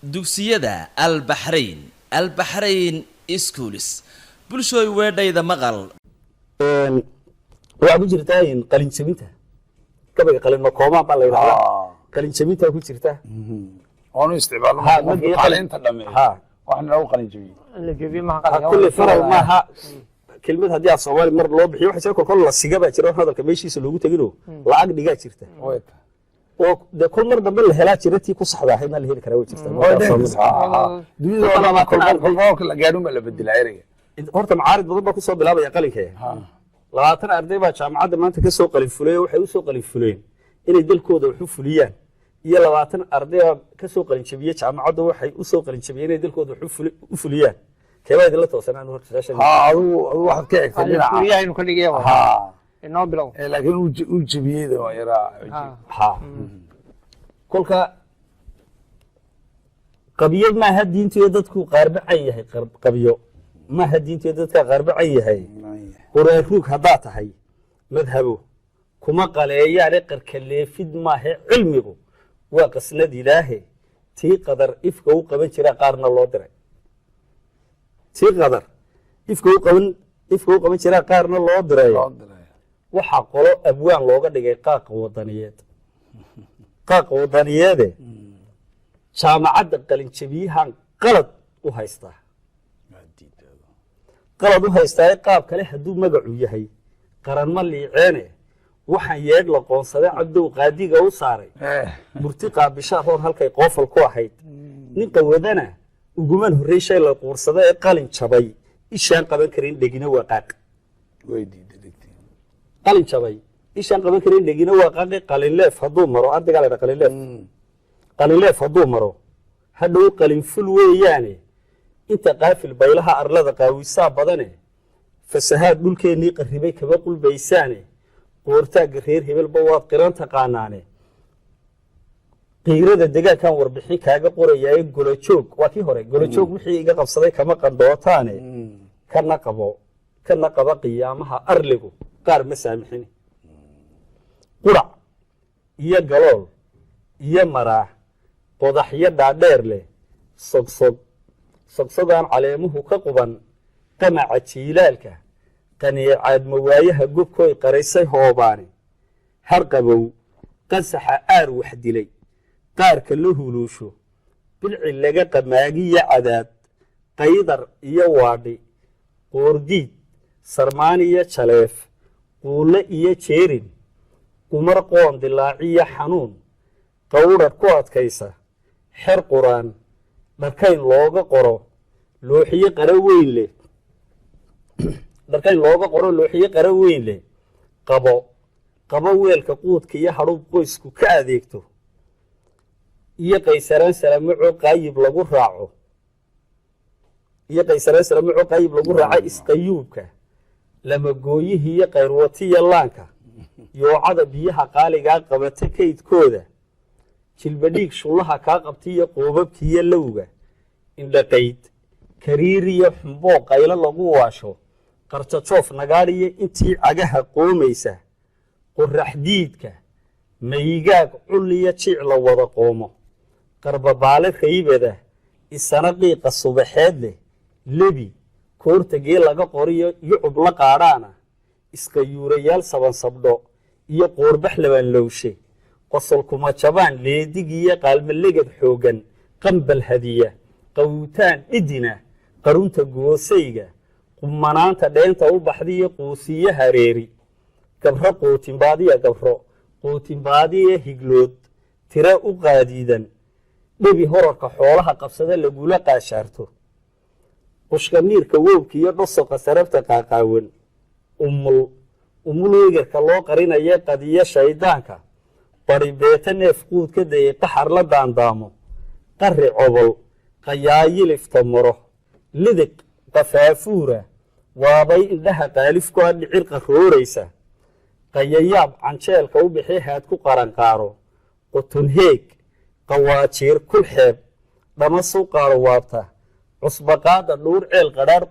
dugsiyada albaxrayn schools bulshooy weedhayda maqal waxaa ku jirtaa qalin jabinta gabayga qalin makoomaan baa la yidhahdaa qalin jabinta ku jirta oonu isticmaalno qalinta dhameeyo waxaan lagu qalin jabiyo la jabiyo ma qalin kulli faral maaha kelmad haddii aad Soomaali mar loo bixiyo waxa jira kol la siga baa jira hadalka meeshiisa loogu tagino lacag dhigaa jirta oo de kol mar dambe la helaa jira tii ku saxda ahayd la heli karaa way jirta dunida laba kol la gaadho ma la bedelaa ereyga horta macaarid badan baa ku soo bilaabaya qalinka 20 arday baa jaamacadda maanta ka soo qalin fulay waxay u soo qalin fuleen inay dalkooda wax u fuliyaan iyo 20 arday ka soo qalin jabiyay jaamacadda waxay u soo qalin jabiyeen inay dalkooda wax u fuliyaan كيف هذا اللي توصلنا أنه هرتشاشة واحد كيف الكوريا إنه كل جيبه إنه بلو لكن وجبيه ده يرى كل قبيل ما هدين تيدتكو قارب عيه قبيو ما هدين تيدتك قارب عيه هاي قريروك هذاته هاي مذهبه كما قال يعني قركلي في ما هي علمه وقصنا دلاه تي قدر إفكو قبل شراء قارن الله دري تي قدر ifka qaban jira qaarna loo diray waxa qolo abwaan looga dhigay qaaq wadaniyeed jaamacadda qalin jabiyahan qalad u haystaa qaab kale haduu magacu yahay qaran ma liiceene waxaan yeed la qoonsaday cabdow qaadiga u saaray murtiqa bishaar halkay qoofal ku ahayd nin qawadana uguman horeyshay la quursaday ee qalin jabay ishaan qaban karin dhegina waa qaaq qalin jabay ishaan qaban karin dhegina waa qaaq qalin leef haduu maro ardiga la qalin leef haduu maro hadhow qalin ful weeyaane inta qaafil baylaha arlada qaawisa badane fasahaad dhulkeenii qarribay kaba qulbaysaane qoortaaga reer hebelba waad qiran taqaanaane qiirada deegaankan warbixin kaaga qorayaa golo joog waa kii hore golo joog wixii iga qabsaday kama qandootaane kana qaba qiyaamaha arligu qaar ma saamixin qurac iyo galool iyo maraa qodaxyo dhaadheer leh sogsogaan caleemuhu ka quban qamaca jiilaalka qaniicaad mawaayaha gubkooy qaraysay hoobaane harqabow qasaxa aar wax dilay qaarka la huluusho bilci laga qamaagiyo cadaad qaydar iyo waadhi qoordiid sarmaan iyo jaleef quulle iyo jeerin qumar qoon dilaaciyo xanuun qawdhar ku adkaysa xer quraan dharkayn looga qoro looxiyo qara weyn leh qabo weelka quudka iyo hadhuub qoysku ka adeegto iyo qaysaraan salaamaco qaayib lagu raaco isqayuubka lama gooyihii iyo qayrwatiya laanka yoocada biyaha qaaligaa qabata kaydkooda jilbadhiig shullaha kaa qabtaiyo qoobabkiiyo lowga indhaqayd kariiriyo xumboo qaylo lagu waasho qarjajoof nagaadhiyo intii cagaha qoomaysa qoraxdiidka maygaag culliyo jiic la wada qoomo qarbabaale raybada isana qiiqa subaxeed leh lebi koortagee laga qoriyo yucub la qaadhaana iska yuurayaal sabansabdho iyo qoorbax laban lowshe qosol kuma jabaan leedigiiyo qaalmalegad xoogan qambal hadiya qawutaan dhidina qarunta goosayga qumanaanta dheenta u baxdiyo quusiyo hareeri gabro qootinbaadiya higlood tira u qaadiidan dhebi horarka xoolaha qabsada lagula qaashaarto qushkamiirka wowbka iyo dhosoqa sarafta qaaqaawan umul wegerka loo qarinaya qadiyo shaydaanka bari beeta neef quud ka dayay qaxar la daandaamo qarri cobol qayaayilifta maro lidiq qafaafuura waabay indhaha qaalifkoa dhicir qarooraysa qayayaab canjeelka u bixi haad ku qaranqaaro qotonheeg qawaajiir kulxeeb dhama suuqaaro waabta cusbaqaada dhuur ceel qadhaadh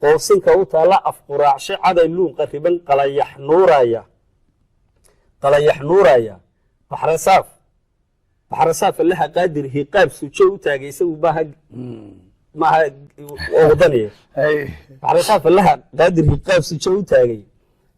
qoobsinka u taalla afquraacshe caday luun qariban qalayax nuuraya baxrasaaf allaha qaadirhi qaab sujo u taagay isagu maaha oodaniye baxrasaaf allaha qaadirhi qaab sujo u taagay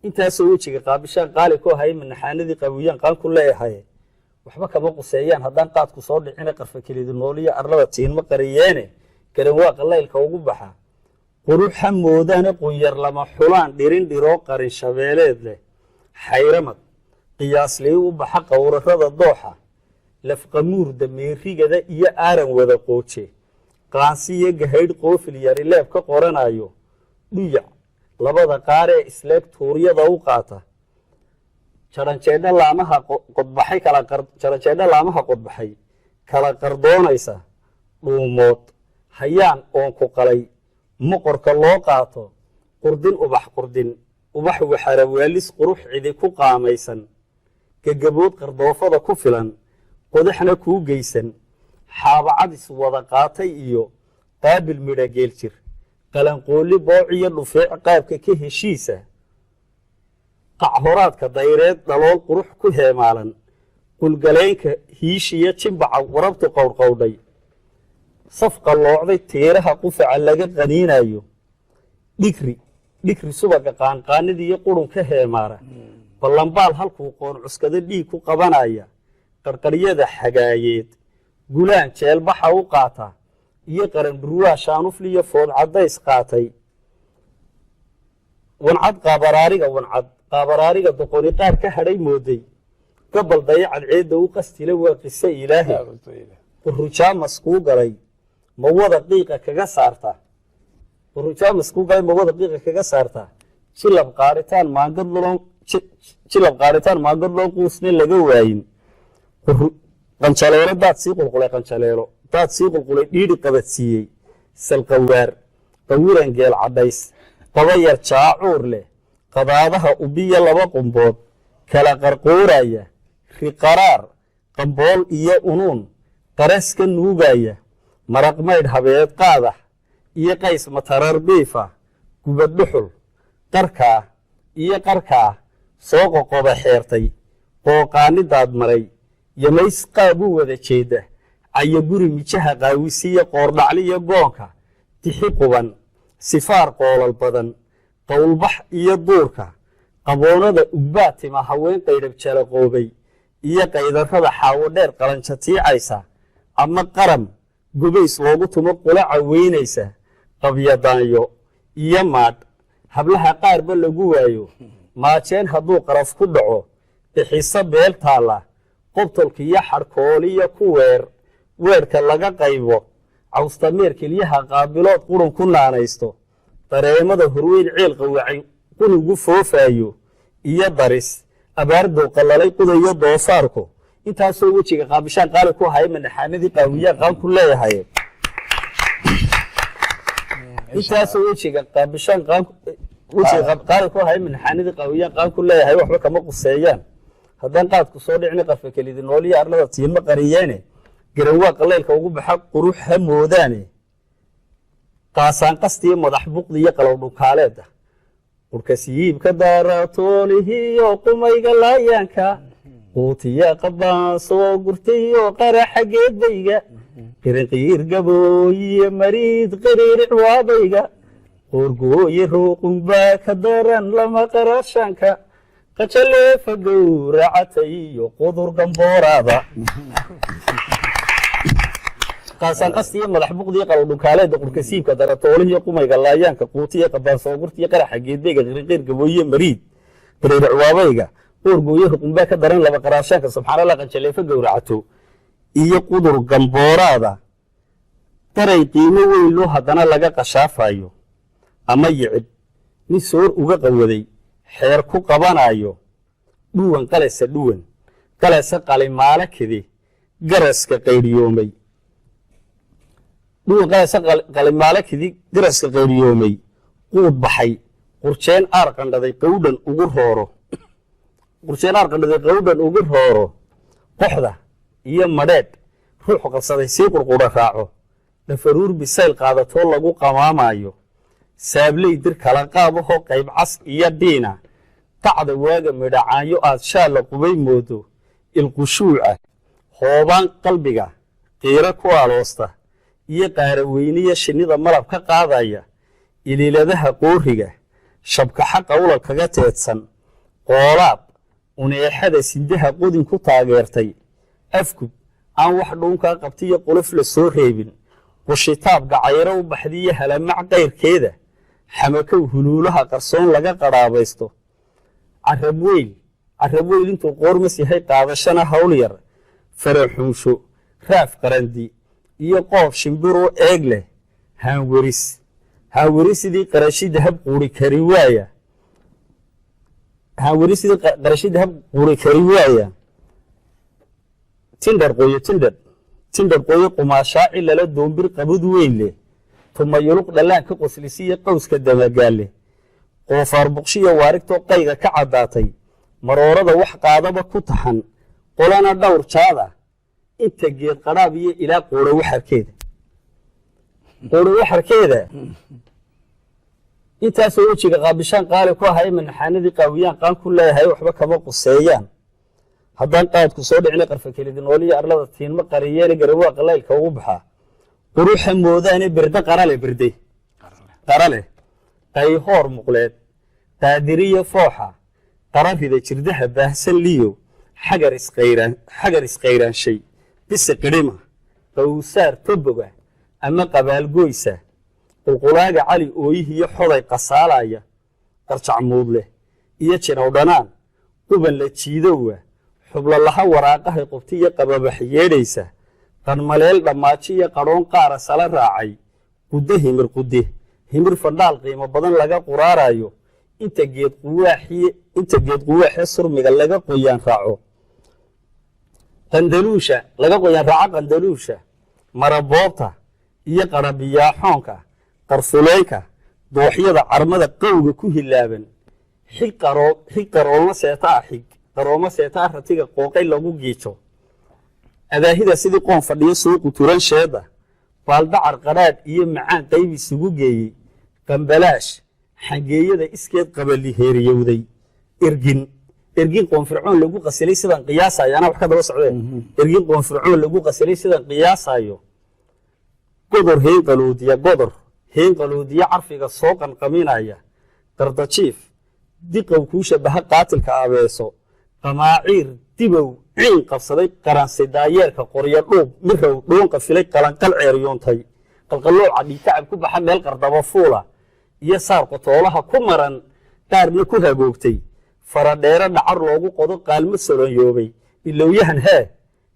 intaasoo wejiga qaabishaan qaali ku ahay manaxaanadii qawiyaan qaan ku leeyahay waxba kama quseeyaan haddaan qaadku soo dhicina qarfa kelida nooliya arlada tiinma qariyeene garan waa qalaylka ugu baxa quruxa moodaane qunyar lama xulaan dhirin dhiroo qarin shabeeleed leh xayramad qiyaaslii u baxa qowrarada dooxa lafqamuurda meerigada iyo aaran wada qooje qaansiyo gahaydh qoofil yari leeb ka qoranayo dhuyac labada qaar ee isleeg tuuryada u qaata jaranjeedho laamaha qodbaxay kala qardoonaysa dhuumood hayaan oon ku qalay moqorka loo qaato qurdin ubax waxarawaalis qurux cidi ku qaamaysan gagabood qardoofada ku filan qodaxna kuu geysan xaabacadis wada qaatay iyo qaabil midha geeljir qalanqoolli boociyo dhufeec qaabka ka heshiisa qachhoraadka dayreed dhalool qurux ku heemaalan qulgalaynka hiishiyo jimbaca warabtu qowrqowdhay safqa loocday tiiraha qufaca laga qaniinayo dhigri subaga qaanqaanidiiyo qurun ka heemaara ballambaal halkuu qoon cuskada dhiig ku qabanaya qarqaryada xagaayeed gulaan jeelbaxa u qaata iyo qaran burwaa shaanufliyo food caddays qaatay wancad qaabaraariga doqoni qaar ka hadhay mooday gabal dayacad ceedda u qastila waa qise ilaahi qurujaamas kuu galay mawada qiiqa kaga saarta jilab qaaritaan maangad loo quusne laga waayin qanjaleelo daad sii qulqulay dhiidhi qabadsiiyey salqawaar qawiran geel cadhays qaba yar jaacuur leh qadaadaha ubiya laba qumbood kala qarqooraya riqaraar qambool iyo unuun qaraska nuugaya maraq maydh habeed qaadax iyo qays matarar biifa gubad dhuxul qarkaa soo qoqoba xeertay qooqaanidaad maray yamays qaab u wada jeeda caya guri mijaha qaawisiya qoordhacliyo goonka tixi quban sifaar qoolal badan qowlbax iyo duurka qaboonada ugbaatima haween qaydhab jalaqoobay iyo qaydarrada xaawo dheer qalanja tiicaysa ama qaram gubays loogu tumo qulaca weynaysa qabyadaanyo iyo maadh hablaha qaarba lagu waayo maajeen hadduu qaraf ku dhaco bixiso beel taalla qobtolkiiyo xadhkooliyo ku weerhka laga qaybo cawstameer kelyaha qaabilood qurun ku naanaysto dareemada horweyn ceel qawacay qunugu foofaayo iyo daris abaardow qallalay qudayo doofaarku intaasoo wejiga qaabishaan qaali ku haya manaxaanadii qaawiyaa qaan ku leeyahay intaasoo wejiga qaabishaan qaali ku haya manaxaanadii qaawiyaa qaan ku leeyahay waxba kama quseeyaan haddaan qaadku soo dhicni qarfa kelidi nooliya arlada tiinma qariyeene garan waa qalaylka ugu baxa qurux ha moodaane qaasaan qastiyo madax buqdi iyo qalow dhunkaaleeda urka siyiibka daaratoolihiyo qumayga laayaanka quutiya qabaan soo gurtayo qaraxa geedbayga qirinqiir gabooyiyo mariid qiriiric waabayga qoorgooye ruuqunbaa ka daran lama qarashanka qajaleefa gowracatay iyo qudur gambooraada qaasaan qastiyo madax buqdiyo qalow dhunkaaleeda qurka siibka daratoolihiyo qumayga laayaanka quutiya qabaan soo gurtiyo qaraxa geedbayga qirinqiir gabooyiyo mariid qiriiric waabayga qoorgooye ruqunbaa ka daran laba qaraashaanka subxaanallah qanjaleefo gowracato iyo qudur gambooraada daray qiimo weyn loo haddana laga qashaafayo ama yicib nin soor uga qawaday xeer ku qabanayo dhuwan qalasa qalimaala kede garaska qaydhiyoomay quud baxay qurjeen aar qandhaday qawdhan ugu rooro qoxda iyo madheedh ruuxu qabsaday sii qurqudha raaco dhafaruur bisayl qaadatoo lagu qamaamayo saabley dir kala qaabahoo qayb cas iyo dhiina qacda waaga midhacaanyo aad shaalla qubay moodo ilqushuuca hoobaan qalbiga qiiro ku aloosta iyo qaaraweyniya shinnida malab ka qaadaya iliiladaha qooriga shabkaxa qawla kaga teedsan qoolaab uneexada sindaha qodin ku taageertay afgub aan wax dhuunkaa qabtiyo qolof la soo reebin qushitaab gacayro u baxdiyo halamac qayrkeeda xamakow huluulaha qarsoon laga qadhaabaysto carabweyl intuu qoormas yahay qaadashana hawl yar faraxuunsho raaf qarandi iyo qoob shimbiroo eeg leh haanweri sidii qarashi dahab quuri kari waaya tindhar qoyo qumaashaaci lala doombir qabud weyn leh tumayuluq dhallaanka qoslisiyo qowska damagaalle qoofaar buqshiya waarigtoo qayga ka caddaatay maroorada wax qaadaba ku taxan qolana dhowr jaada inta geed qadhaab iyo ilaa qooro waxarkeeda intaasoo wejiga qaabishaan qaali ku ahay manaxaanadii qaawiyaan qaan ku leeyahay waxba kama quseeyaan haddaan qaadku soo dhicina qarfakelidinooliyo arlada tiinma qariyeene garawaa qalaylka ugu baxaa quruxa moodaane berde qarale qayhoor muqleed qaadiriyo fooxa qararida jirdaha baahsan liyo xagar isqayraanshay bise qidhima qawsaar toboga ama qabaalgoysa qulqulaaga cali ooyihiyo xoday qasaalaya qarjacmuud leh iyo jinaw dhanaan quban la jiidowa xublolaha waraaqahay qubtiyo qababax yeedhaysa qanmaleel dhammaajiyo qadhoon qaara sala raacay himir fandhaal qiimo badan laga quraarayo inta geed quwaaxee surmiga laga qoyaan raaco qandaluusha maraboobta iyo qarabiyaaxoonka qarfuleynka dooxyada carmada qowga ku hilaaban qaroomo seetaa ratiga qooqay lagu giijo adaahida sidii qoon fadhiyo soo quturan sheeda baaldacar qadhaadh iyo macaan qayb isugu geeyey qambalaash xangeeyada iskeed qabaliheeriyowday ergin qoonfircoon lagu qasilay sidaan qiyaasayo anaa wax ka daba socdeen ergin qoonfircoon lagu qasilay sidaan qiyaasayo godor heenqaloodiya carfiga soo qanqaminaya dardajiif diqow kuu shabaha qaatilka abeeso qamaaciir dibow ciin qabsaday qaransi daayeerka qoryo dhuub mirow dhuunqa filay qalanqal ceeryoontay qalqallooca dhiitacab ku baxa meel qardabo fuula iyo saar qotoolaha ku maran qaarna ku hagoogtay faradheero dhacar loogu qodo qaalmo solonyoobay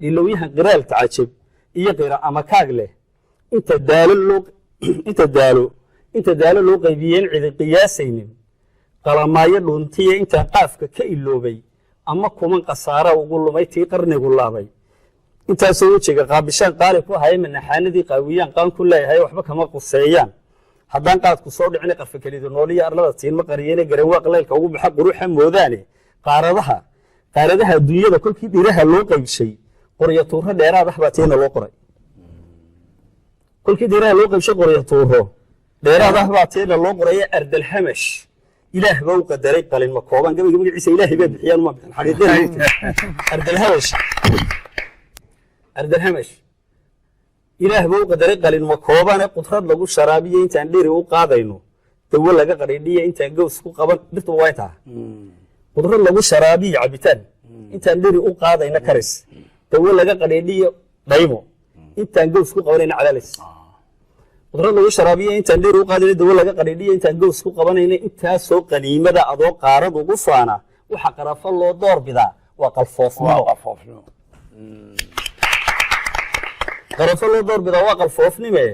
dhilowyahan qiraal tacajab iyo qira amakaag leh inta daalo loo qaybiyeen cidi qiyaasaynin qalamaayo dhuuntiya intaan qaafka ka iloobay ama kuman khasaara ugu lumay tii qarnigu laabay intaasoo wejiga qaabishaan qaali ku haya manaxaanadii qaawiyaan qaan ku leeyahay waxba kama quseeyaan haddaan qaadku soo dhicina qarfakelida nooliyo arlada tiinma qariyeene garawaa qalaylka ugu baxa quruxa moodaane qaaradaha adduunyada kolkii dhiraha loo qaybshay qoryo tuuro dheeraad ah baa tiina loo qoray kolkii dhiraha loo qaybshay qoryo tuuro dheeraad ah baa tiina loo qoraya ardalhamash ilaah baa u qadaray qalin ma kooban gabayga magaciisa ilaahay baa bixiyaan uma bixin xaqiiqada ardalhamash ilaah baa u qadaray qalin ma koobane qudrad lagu sharaabiyo intaan dheri u qaadayno dawo laga qadhiidhiya intaan gows ku qaban dhirtu way tahay qudrad lagu sharaabiyo cabitaan intaan dheri u qaadayna karis dawo laga qadhiidhiyo dhaymo intaan gows ku qabanayna cadaalays qudrad lagu sharaabiyo intaan dheri u qaadayna dawo laga qadhiidhiyo intaan gows ku qabanayna intaasoo qaniimada adoo qaarad ugu faana waxa qarafo loo door bidaa waa qalfoofnimo qarafo loo door bidaa waa qalfoofnime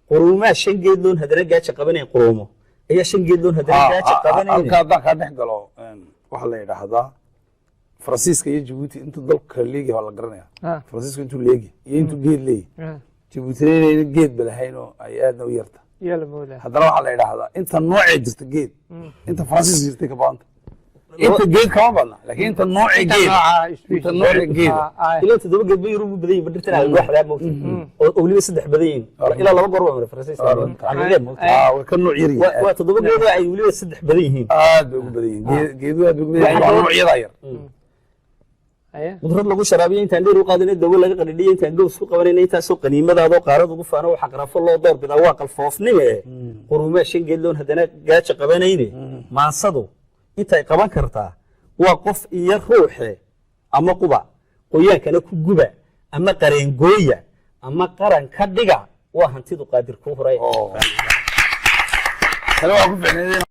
quruumaa 5 geed loon hadana gaaja qabanayn quruumo ayaa 5 geed loon hadana gaaja qabanayn halka haddaan ka dhex galo waxa la yidhaahdaa faransiiska iyo jabuuti intuu dalku kala leegi waa la garanaya faransiisku intuu leegi iyo intuu geed leegi jabuutina inayna geed ba lahayn oo ay aadna u yarta haddana waxaa la yidhaahdaa inta noocee jirta geed inta faransiiska jirtay ka badanta inta geed kama badna laakiin inta noocee geed ilaa 7 geed bay ugu badan yihiin dhirtan ay waxda moogtay oo waliba 3 badan yihiin ilaa 2 goor waa faransiiska way ka nooc yar yihiin waa 7 geed ay waliba 3 badan yihiin aad ugu badan yihiin geedu aad ugu badan yihiin waa noocyada yar qudrad lagu sharaabiyo intaan dheer u qaadana dawo laga qadhidhiyo intaan gows ku qabanayna intaasoo qaniimadaadoo qaarad ugu faano waxa qarafo loo door bidaa waa qalfoofnime qurumaa shan geedloon haddana gaaja qabanayne maansadu intay qaban kartaa waa qof iyo ruuxe ama quba qoyaankana ku guba ama qareengooya ama qaran ka dhiga waa hantidu qaadir kuu horay tani waa ku ficneedeen